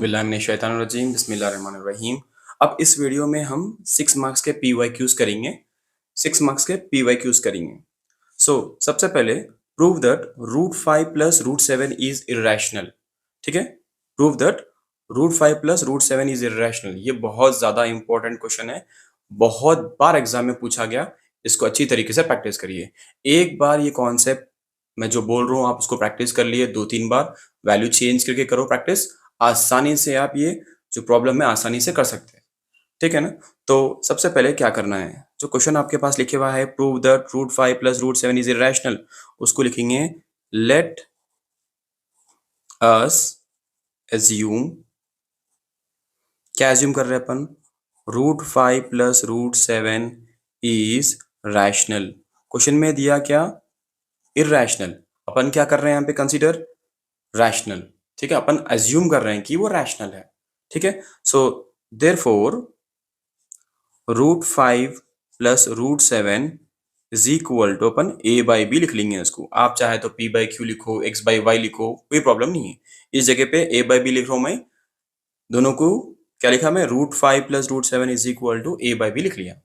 औज़ुबिल्लाहिमिनश्शैतानिर्रजीम बिस्मिल्लाहिर्रहमानिर्रहीम। अब इस वीडियो में हम 6 मार्क्स के पीवाईक्यूज़ करेंगे। 6 मार्क्स के पीवाईक्यूज़ करेंगे। सबसे पहले prove that root 5 plus root 7 is irrational. ठीक है, prove that root 5 plus root 7 is irrational. ये बहुत ज़्यादा इंपॉर्टेंट क्वेश्चन है, बहुत बार एग्जाम में पूछा गया। इसको अच्छी तरीके से प्रैक्टिस करिए। एक बार ये कॉन्सेप्ट मैं जो बोल रहा हूँ आप उसको प्रैक्टिस कर लिए 2-3 बार, वैल्यू चेंज करके करो प्रैक्टिस, आसानी से आप ये जो प्रॉब्लम है आसानी से कर सकते हैं। ठीक है ना? तो सबसे पहले क्या करना है, जो क्वेश्चन आपके पास लिखे हुआ है prove that root 5 plus root 7 is irrational, उसको लिखेंगे लेट अस एज्यूम। क्या एज्यूम कर रहे हैं अपन? Root 5 plus root 7 is rational. Question में दिया क्या? इर्रेशनल। अपन क्या कर रहे हैं यहाँ पे? Consider rational. ठीक है, अपन एज्यूम कर रहे हैं कि वो रैशनल है। ठीक है, so therefore root 5 plus root 7 is equal to, अपन a बाई बी लिख लेंगे इसको। आप चाहे तो p बाई क्यू लिखो, x बाई वाई लिखो, कोई प्रॉब्लम नहीं है। इस जगह पे a बाई बी लिख रहा हूं मैं। दोनों को क्या लिखा मैं? Root 5 plus root 7 is equal to a by B लिख लिया।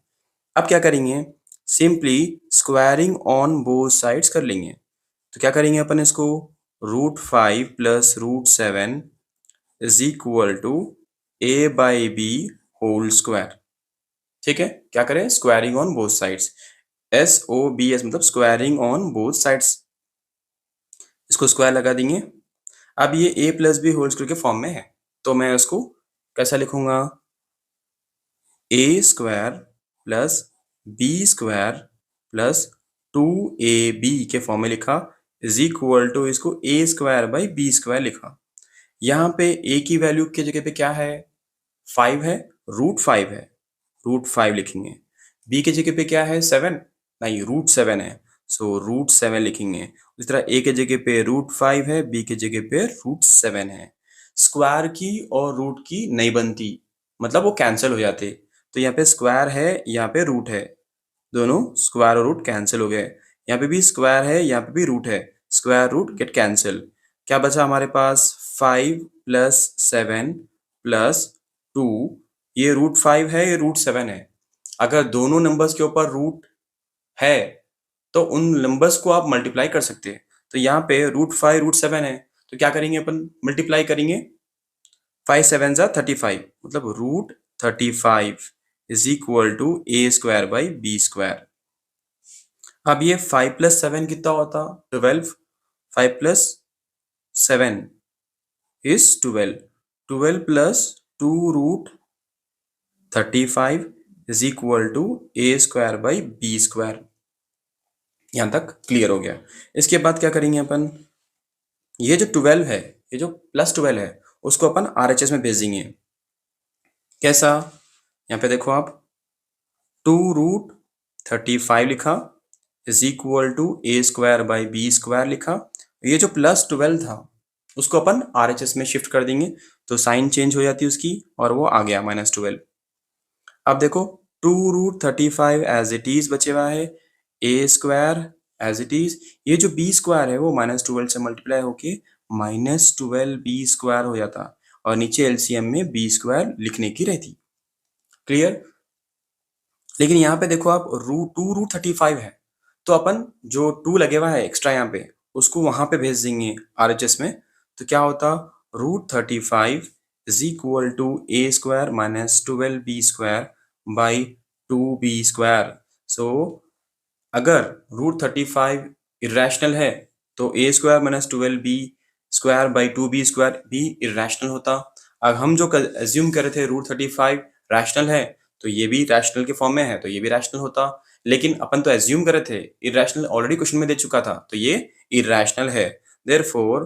अब क्या करेंगे? Simply squaring on both sides कर लेंगे। तो क्या करेंगे अपन इसको? Root 5 plus root 7 is equal to a by B whole square. ठीक है, क्या करें? Squaring on both sides. SOBS मतलब स्क्वायरिंग ऑन बोथ साइड्स। इसको स्क्वायर लगा देंगे। अब ये a plus B whole square के फॉर्म में है, तो मैं इसको कैसा लिखूंगा? a square plus B square plus 2ab के फॉर्म में लिखा इज इक्वल टू, इसको a square by B square लिखा। यहाँ पे a की वैल्यू की जगह पे क्या है? 5 है, रूट 5 है, रूट 5 लिखेंगे। b की जगह पे क्या है? 7 नहीं, रूट 7 है, सो रूट 7 लिखेंगे। इस तरह a की जगह पे रूट 5 है, b की जगह पे रूट 7 है। स्क्वायर की और रूट की नहीं बनती, मतलब वो कैंसिल हो जाते। तो यहाँ पे स्क्वायर है, यहाँ पे रूट है, दोनों स्क्वायर और रूट कैंसिल हो गए। यहाँ पे भी स्क्वायर है, यहाँ पे भी रूट है, स्क्वायर रूट गेट कैंसिल। क्या बचा हमारे पास? 5 प्लस 7 प्लस 2। ये रूट 5 है, ये रूट 7 है। अगर दोनों नंबर्स के ऊपर रूट है तो उन नंबर्स को आप मल्टीप्लाई कर सकते हैं। तो यहाँ पे रूट 5 रूट 7 है, तो क्या करेंगे अपन? मल्टीप्लाई करेंगे। 5 7 जा 35, मतलब root 35 is equal to a square by B square. अब ये 5 प्लस 7 कितना होता? 12। 5 plus 7 is 12। 12 plus 2 root 35 is equal to a square by B square. यहां तक क्लियर हो गया। इसके बाद क्या करेंगे अपन? ये जो 12 है, ये जो प्लस 12 है, उसको अपन RHS में भेज देंगे। कैसा? यहाँ पे देखो आप, 2 रूट 35 लिखा is equal to a square by B square लिखा। ये जो प्लस 12 था उसको अपन RHS में शिफ्ट कर देंगे, तो साइन चेंज हो जाती है उसकी और वो आ गया -12। अब देखो 2 रूट 35 एज इट इज बचे हुआ है, a square as it is. ये जो b स्क्वायर है वो -12 से मल्टीप्लाई होके -12b स्क्वायर हो जाता, और नीचे एलसीएम में b स्क्वायर लिखने की रहती। क्लियर? लेकिन यहाँ पे देखो आप, रूट 2 रूट 35 है, तो अपन जो 2 लगे हुआ है एक्स्ट्रा यहाँ पे, उसको वहां पे भेज देंगे RHS में। तो क्या होता? Root 35 is equal to a square minus 12b square by 2b square. So अगर रूट 35 इरेशनल है तो a square minus 12b square by 2b square भी इरेशनल होता। अब हम जो एज्यूम कर रहे थे रूट 35 रैशनल है, तो ये भी रैशनल के फॉर्म में है, तो ये भी रैशनल होता। लेकिन अपन तो एज्यूम कर रहे थे इरेशनल, ऑलरेडी क्वेश्चन में दे चुका था, तो ये इरेशनल है। Therefore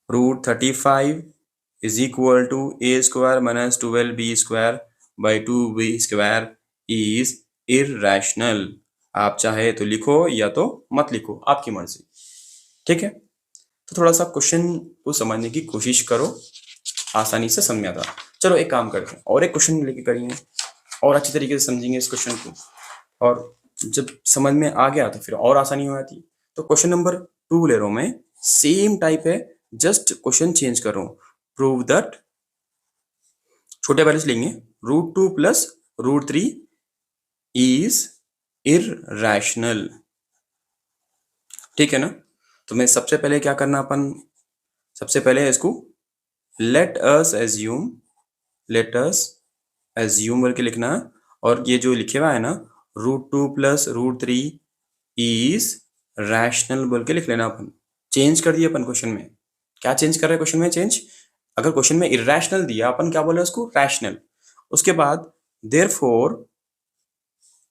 root 35 is equal to a square minus 12b square by 2b square is irrational. आप चाहे तो लिखो या तो मत लिखो, आपकी मर्जी। ठीक है, तो थोड़ा सा क्वेश्चन को समझने की कोशिश करो, आसानी से समझ में आता। चलो एक काम करते हैं, और एक क्वेश्चन लेके करेंगे और अच्छी तरीके से समझेंगे इस क्वेश्चन को, और जब समझ में आ गया तो फिर और आसानी हो जाती। तो क्वेश्चन नंबर 2 ले रहा हूं मैं, सेम टाइप है, जस्ट क्वेश्चन चेंज कर रहा हूँ। प्रूव दैट, छोटे वैल्यू से लेंगे, √2 प्लस √3 इज इररेशनल। ठीक है ना। तो मैं सबसे पहले क्या करना अपन, सबसे पहले इसको लेट अस एज्यूम करके लिखना है। और ये जो लिखे हुआ है ना, √2 प्लस √3 इज रैशनल बोल के लिख लेना अपन। चेंज कर दिया अपन क्वेश्चन में। क्या चेंज कर रहे हैं क्वेश्चन में? चेंज, अगर क्वेश्चन में इरेशनल दिया, अपन क्या बोले उसको? रैशनल। उसके बाद देयरफॉर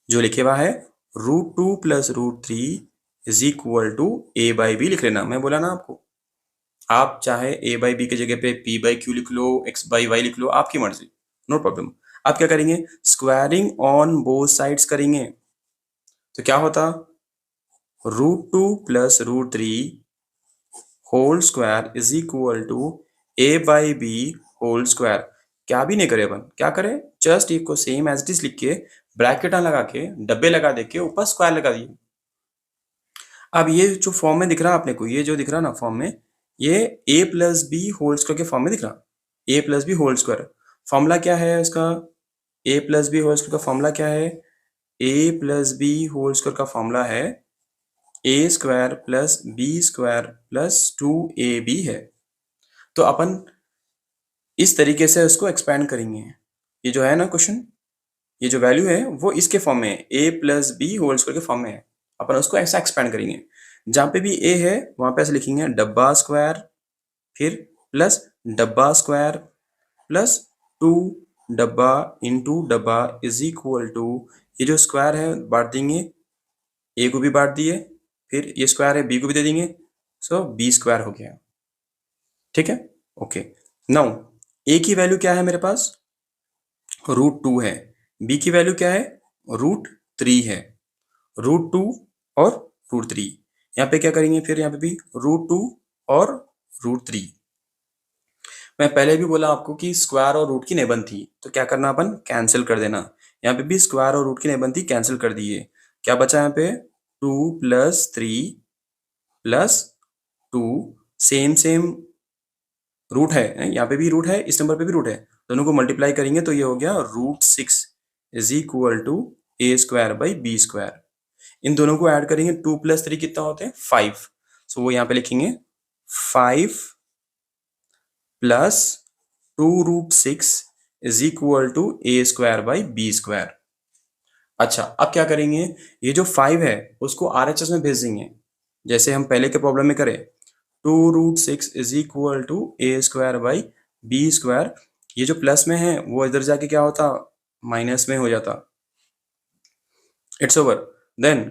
जो लिखे हुआ है √2 plus √3 is equal to a by B लिख लेना। मैं बोला ना आपको, आप चाहे a बाई बी की जगह पे p बाई क्यू लिख लो, x बाई वाई लिख लो, आपकी मर्जी, नो प्रॉब्लम। आप क्या करेंगे? स्क्वायरिंग ऑन बोथ साइड्स करेंगे। तो क्या होता? √2 plus √3 whole square is equal to a by B whole square. क्या भी नहीं करे अपन, क्या करें? जस्ट एक को सेम एज इट इज लिख के, ब्रैकेट लगा के, डब्बे लगा दे के, ऊपर स्क्वायर लगा दिए। अब ये जो फॉर्म में दिख रहा है आपने को, ये जो दिख रहा ना फॉर्म में, ये a plus B whole square के फॉर्म में दिख रहा। a plus B whole square formula क्या है इसका? a plus B whole square का फॉर्मूला क्या है? a plus B whole square का फॉर्मूला है a square plus B square plus 2ab है। तो अपन इस तरीके से उसको एक्सपैंड करेंगे। ये जो है ना क्वेश्चन, ये जो वैल्यू है वो इसके फॉर्म में है, a plus B whole square के फॉर्म में है। अपन उसको ऐसा एक्सपैंड करेंगे, जहां पे भी a है वहां पे ऐसे लिखेंगे डब्बा स्क्वायर, फिर प्लस डब्बा स्क्वायर प्लस 2 डब्बा इंटू डब्बा इज इक्वल टू, ये जो स्क्वायर है बांट देंगे, a को भी बांट दिए, फिर ये स्क्वायर है b को भी दे देंगे, सो b स्क्वायर हो गया। ठीक है, ओके। नाउ a की वैल्यू क्या है मेरे पास? √2 है। b की वैल्यू क्या है? √3 है। √2 और √3, यहाँ पे क्या करेंगे फिर? यहाँ पे भी √2 और √3। मैं पहले भी बोला आपको कि स्क्वायर और रूट की नहीं बनती, तो क्या करना अपन? कैंसिल कर देना। यहाँ पे भी स्क्वायर और रूट की नहीं बनती, कैंसिल कर दिए। क्या बचा यहाँ पे? 2 plus 3 plus 2, same same root है, यहाँ पे भी रूट है, इस नंबर पे भी रूट है, दोनों को मल्टीप्लाई करेंगे तो ये हो गया √6 is equal to a square by B square. इन दोनों को ऐड करेंगे, 2 प्लस 3 कितना होते हैं? 5। सो वो यहाँ पे लिखेंगे 5 plus 2√6 is equal to a square by B square. अच्छा, अब क्या करेंगे? ये जो 5 है उसको RHS में भेज देंगे, जैसे हम पहले के प्रॉब्लम में करें। 2√6 is equal to a square by B square. ये जो प्लस में है वो इधर जाके क्या होता? माइनस में हो जाता। It's over. Then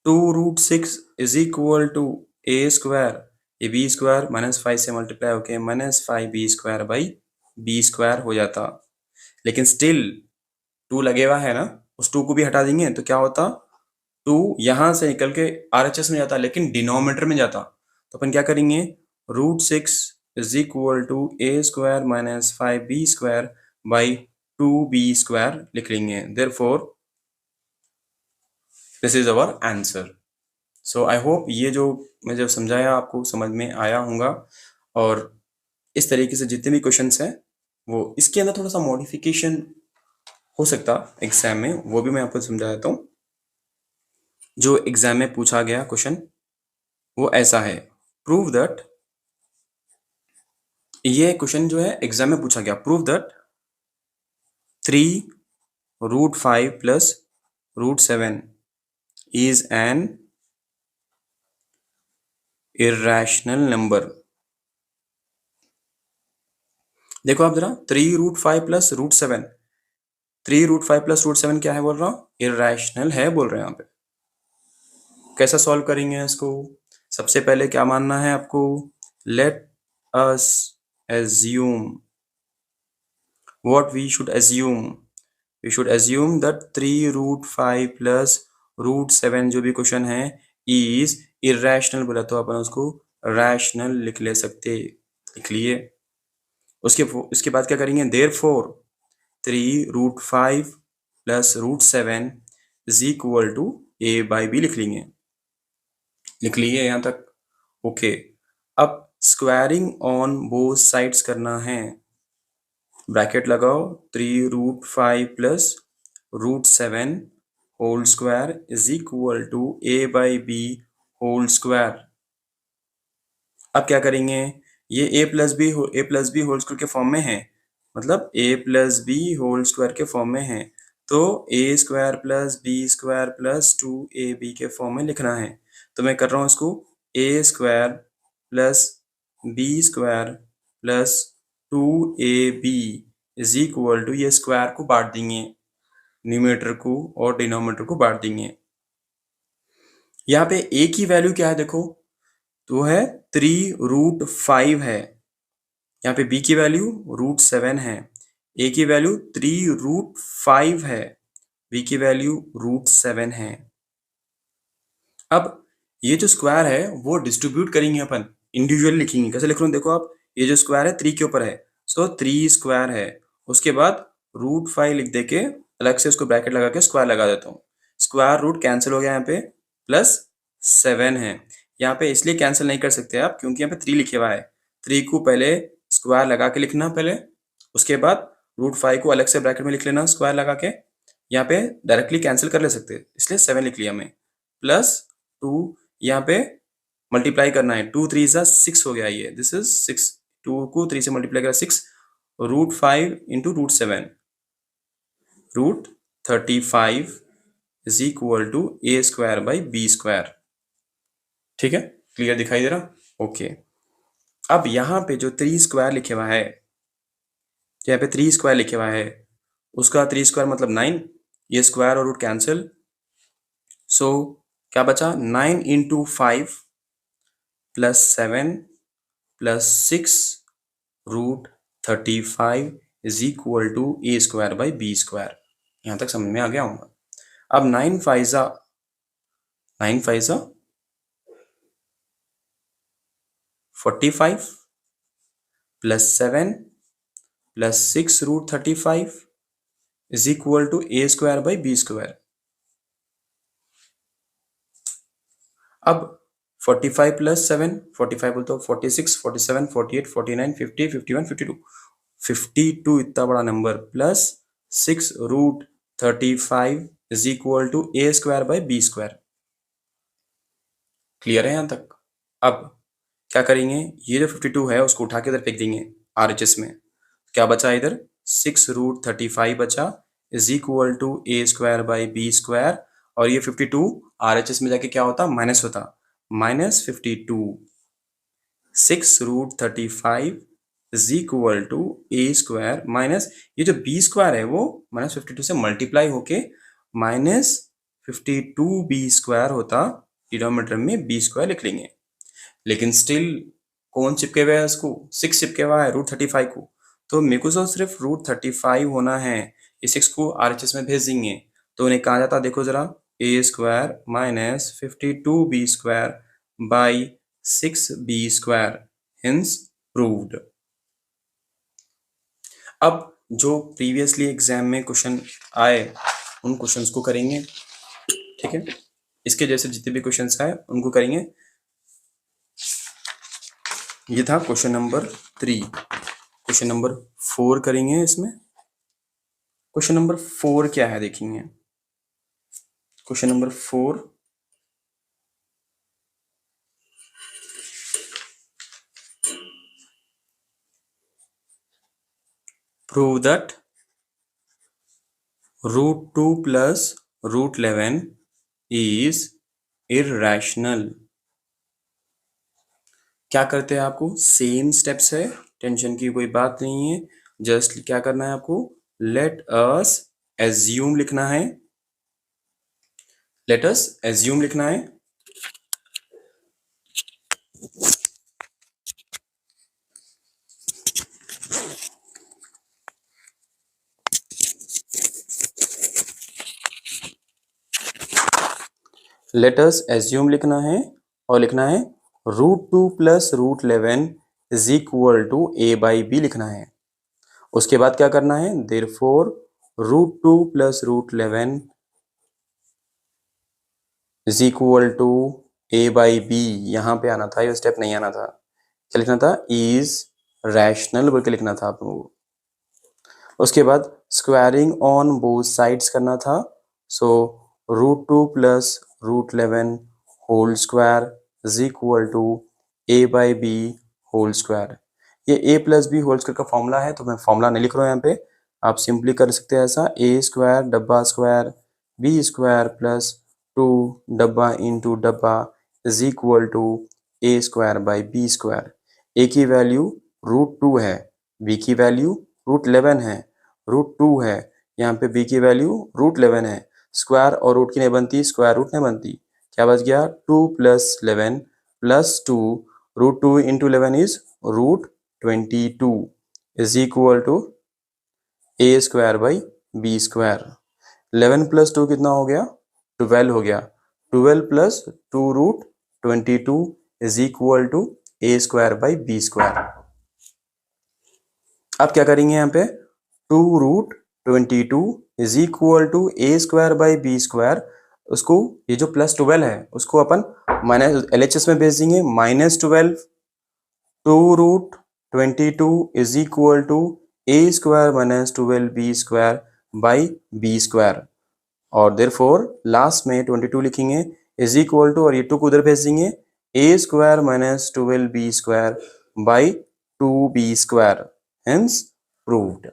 2√6 is equal to a square, ये बी स्क्वायर -5 से मल्टीप्लाई होके -5b square by B square हो जाता। लेकिन स्टिल 2 लगे हुआ है ना, उस 2 को भी हटा देंगे तो क्या होता? 2 यहां से निकल के RHS में जाता, लेकिन डिनोमिनेटर में जाता। तो अपन क्या करेंगे? √6 is equal to a square -5b square by 2b square लिख लेंगे। Therefore this is our answer. So I hope ये जो मैं जब समझाया आपको समझ में आया होगा। और इस तरीके से जितने भी क्वेश्चंस हैं वो इसके अंदर थोड़ा सा मॉडिफिकेशन हो सकता एग्जाम में, वो भी मैं आपको समझा देता हूँ। जो एग्जाम में पूछा गया क्वेश्चन वो ऐसा है, प्रूव दैट, ये क्वेश्चन जो है एग्जाम में पूछा गया, prove that 3√5 plus √7 is an irrational number. देखो आप जरा, 3√5 प्लस √7, 3√5 प्लस √7 क्या है बोल रहा हूँ? इर्रेशनल है बोल रहे हैं यहाँ पे। कैसा सॉल्व करेंगे इसको? सबसे पहले क्या मानना है आपको? Let us assume, what we should assume? We should assume that 3√5 plus √7 जो भी क्वेश्चन है is irrational बोला, तो अपन उसको rational लिख ले सकते, लिख लिए। उसके बाद क्या करेंगे? therefore 3√5 plus √7 is equal to a by b लिख लेंगे। लिख लिए यहाँ तक? ओके। अब स्क्वायरिंग ऑन बोथ साइड्स करना है। ब्रैकेट लगाओ, 3√5 plus √7 whole square is equal to a/b whole square. अब क्या करेंगे, ये a+b होल स्क्वायर के फॉर्म में है, मतलब a+b होल स्क्वायर के फॉर्म में है, तो a² plus b² plus 2ab के फॉर्म में लिखना है। तो मैं कर रहा हूँ इसको a² plus b² plus 2ab is equal to, ये स्क्वायर को बांट देंगे, न्यूमरेटर को और डिनोमिनेटर को बांट देंगे। यहाँ पे a की वैल्यू क्या है देखो, तो है 3√5 है। यहाँ पे b की वैल्यू √7 है, a की वैल्यू 3√5 है, b की वैल्यू √7 है। अब ये जो स्क्वायर है वो डिस्ट्रीब्यूट करेंगे अपन, इंडिविजुअल लिखेंगे। कैसे लिख रहा हूँ देखो आप, ये जो स्क्वायर है 3 के ऊपर है, सो 3 स्क्वायर है, उसके बाद √5 लिख दे के अलग से उसको ब्रैकेट लगा के स्क्वायर लगा देता हूँ। स्क्वायर रूट कैंसिल हो गया यहाँ पे, प्लस 7 है। यहाँ पे इसलिए कैंसिल नहीं कर सकते आप क्योंकि यहाँ पे 3 लिखे हुआ है। 3 को पहले स्क्वायर लगा के लिखना पहले, उसके बाद √5 को अलग से ब्रैकेट में लिख लेना स्क्वायर लगा के। यहाँ पे डायरेक्टली कैंसिल कर ले सकते हैं, इसलिए 7 लिख लिया मैं, प्लस 2 यहाँ पे मल्टीप्लाई करना है, 2 3 जा 6 हो गया, ये दिस इज 6, 2 को 3 से मल्टीप्लाई करा 6, √5 into √7, √35 is equal to a²/b²। ठीक है, क्लियर दिखाई दे रहा? ओके। अब यहाँ पे जो 3 स्क्वायर लिखे हुआ है, यहाँ पे 3 स्क्वायर लिखे हुआ है, उसका 3 स्क्वायर मतलब 9, ये स्क्वायर और रूट कैंसिल, सो क्या बचा, 9 into 5 plus 7 plus 6 √35 is equal to a²/b²। यहाँ तक समझ में आ गया होगा। अब 9 5 जा 45 plus 7 plus 6 √35 is equal to a²/b²। अब 45 प्लस 7, 45 बोलते हो 46, 47, 48, 49, 50, 51, 52, 52 इतना बड़ा number, plus 6 √35 is equal to a²/b²। Clear है यहाँ तक? अब क्या करेंगे, ये जो 52 है उसको उठा के इधर फेंक देंगे RHS में, क्या बचा इधर, 6 √35 बचा इज इक्वल टू a²/b², और ये 52 RHS में जाके क्या होता, माइनस होता, -52, 6 √35 is equal to a² minus ये जो b² है वो -52 से मल्टीप्लाई होके -52b² होता, डिनोमिनेटर में b² लिख लेंगे। लेकिन स्टिल कौन चिपके हुआ है उसको, 6 चिपके हुआ है √35 को, तो मेरे को तो सिर्फ √35 होना है, ये 6 को RHS में भेज देंगे, तो उन्हें कहा जाता देखो जरा, a² minus 52b² by 6b², hints proved. अब जो प्रीवियसली एग्जाम में क्वेश्चन आए उन क्वेश्चंस को करेंगे, ठीक है, इसके जैसे जितने भी क्वेश्चंस आए उनको करेंगे। ये था क्वेश्चन नंबर 3। क्वेश्चन नंबर 4 करेंगे इसमें। क्वेश्चन नंबर 4 क्या है देखेंगे। Question number 4, prove that √2 plus √11 is irrational. क्या करते हैं, आपको सेम स्टेप्स है, टेंशन की कोई बात नहीं है, जस्ट क्या करना है आपको, लेट अस एज्यूम लिखना है, लेट अस एज्यूम लिखना है। लेट अस एज्यूम लिखना है और लिखना है √2 plus √11 is equal to a/b लिखना है। उसके बाद क्या करना है, therefore √2 plus √11 is equal to a/b, यहाँ पे आना था, ये स्टेप नहीं आना था, क्या लिखना था, इज रैशनल बोल के लिखना था आप लोगों को। उसके बाद स्क्वायरिंग ऑन बोथ साइड्स करना था। So √2 plus √11 whole square is equal to a by B whole square. ये a plus B whole square का फॉर्मूला है, तो मैं फॉर्मूला नहीं लिख रहा हूँ यहाँ पे, आप सिंपली कर सकते हैं ऐसा, a स्क्वायर डब्बा स्क्वायर b स्क्वायर प्लस 2 डब्बा इंटू डब्बा is equal to a square by B square. a की वैल्यू √2 है, b की वैल्यू √11 है, √2 है, यहाँ पे b की वैल्यू √11 है। स्क्वायर और रूट की नहीं बनती, स्क्वायर रूट नहीं बनती, क्या बच गया 2 plus 11 plus 2, √2 into 11 is √22 is equal to a square by B square. 11 plus 2 कितना हो गया, 12 हो गया, 12 plus 2 √22 is equal to a square by B square. अब क्या करेंगे यहाँ पे, 2 √22 is equal to a square by B square, उसको ये जो प्लस 12 है उसको अपन माइनस LHS में भेज देंगे, -12 2 √22 is equal to a square minus 12 B square by B square, और देयरफॉर लास्ट में 22 लिखेंगे इज इक्वल टू, और ये 2 को उधर भेज देंगे, a square minus 12 B square by 2b square, hence proved.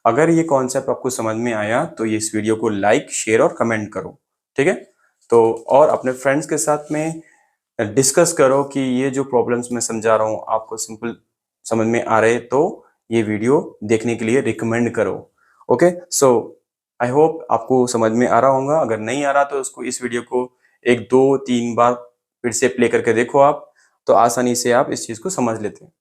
अगर ये कॉन्सेप्ट आपको समझ में आया तो ये इस वीडियो को लाइक शेयर और कमेंट करो, ठीक है। तो और अपने फ्रेंड्स के साथ में डिस्कस करो कि ये जो प्रॉब्लम्स मैं समझा रहा हूँ आपको सिंपल समझ में आ रहे, तो ये वीडियो देखने के लिए रिकमेंड करो। ओके, सो आई होप आपको समझ में आ रहा होगा। अगर नहीं आ रहा तो उसको इस वीडियो को 1 2 3 बार फिर से प्ले करके देखो आप, तो आसानी से आप इस चीज़ को समझ लेते हैं।